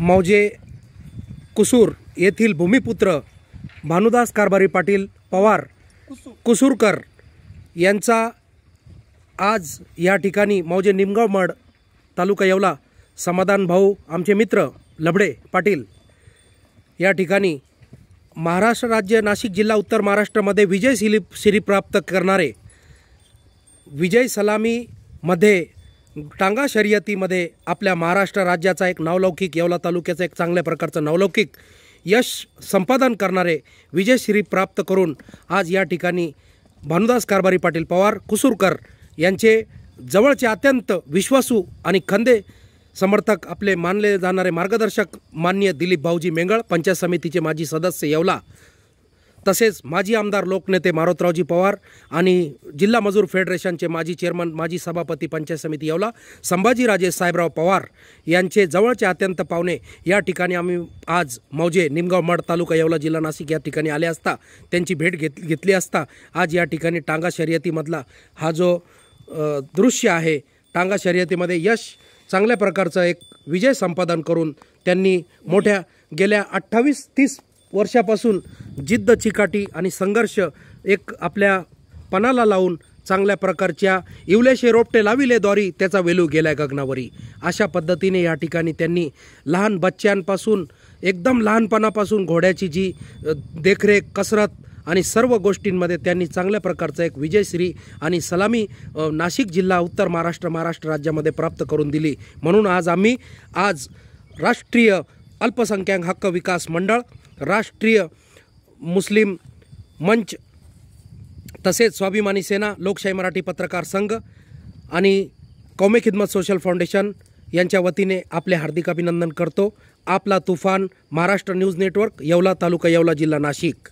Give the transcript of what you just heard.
मौजे कुसूर येथील भूमिपुत्र भानुदास कारभारी पाटील पवार कुसूरकर यांचा आज या ठिकाणी मौजे निमगाव मड तालुका येवला समाधान भाऊ आमचे मित्र लबडे पाटील या ठिकाणी महाराष्ट्र राज्य नाशिक जिल्हा उत्तर महाराष्ट्रामध्ये विजय श्री प्राप्त करणारे विजय सलामीमध्ये टांगा शर्यतीमध्ये आपल्या महाराष्ट्र राज्याचा एक नावलौकिक येवला तालुक्याचा एक चांगल्या प्रकारचं नावलौकिक यश संपादन करणारे विजयश्री प्राप्त करून आज या ठिकाणी भानुदास कारभारी पाटील पवार कुसूरकर यांचे जवळचे अत्यंत विश्वासू आणि खंदे समर्थक आपले मानले जाणारे मार्गदर्शक माननीय दिलीप भाऊजी मेंगळ पंचायत समितीचे माजी सदस्य येवला तसेच माजी आमदार लोकनेते मारोतरावजी पवार आणि जिल्हा मजूर फेडरेशनचे माजी चेअरमन माजी सभापती पंचायत समिती येवला संभाजीराजे साहेबराव पवार यांचे जवळचे अत्यंत पाहुणे या ठिकाणी आम्ही आज मौजे निमगाव मड तालुका येवला जिल्हा नाशिक या ठिकाणी आले असता त्यांची भेट घेतली असता आज या ठिकाणी टांगा शर्यतीमधला हा जो दृश्य आहे टांगा शर्यतीमध्ये यश चांगल्या प्रकारचं एक विजय संपादन करून त्यांनी मोठ्या गेल्या 28-30 वर्षापासून जिद्द चिकाटी आणि संघर्ष एक आपल्या पणाला लावून चांगल्या प्रकारच्या इवलेशे रोपटे लाविले द्वारी त्याचा वेलू गेल्या गगनावरी अशा पद्धतीने या ठिकाणी त्यांनी लहान बच्च्यांपासून एकदम लहानपणापासून घोड्याची जी देखरेख कसरत आणि सर्व गोष्टींमध्ये त्यांनी चांगल्या प्रकारचा एक विजयश्री आणि सलामी नाशिक जिल्हा उत्तर महाराष्ट्र राज्यामध्ये प्राप्त करून दिली। म्हणून आज राष्ट्रीय अल्पसंख्याक हक्क विकास मंडळ राष्ट्रीय मुस्लिम मंच तसेच स्वाभिमानी सेना लोकशाही मराठी पत्रकार संघ आणि कौमे खिदमत सोशल फाउंडेशन यांच्या वतीने आपले हार्दिक अभिनंदन करतो। आपला तुफान महाराष्ट्र न्यूज नेटवर्क येवला तालुका येवला जिल्हा नाशिक।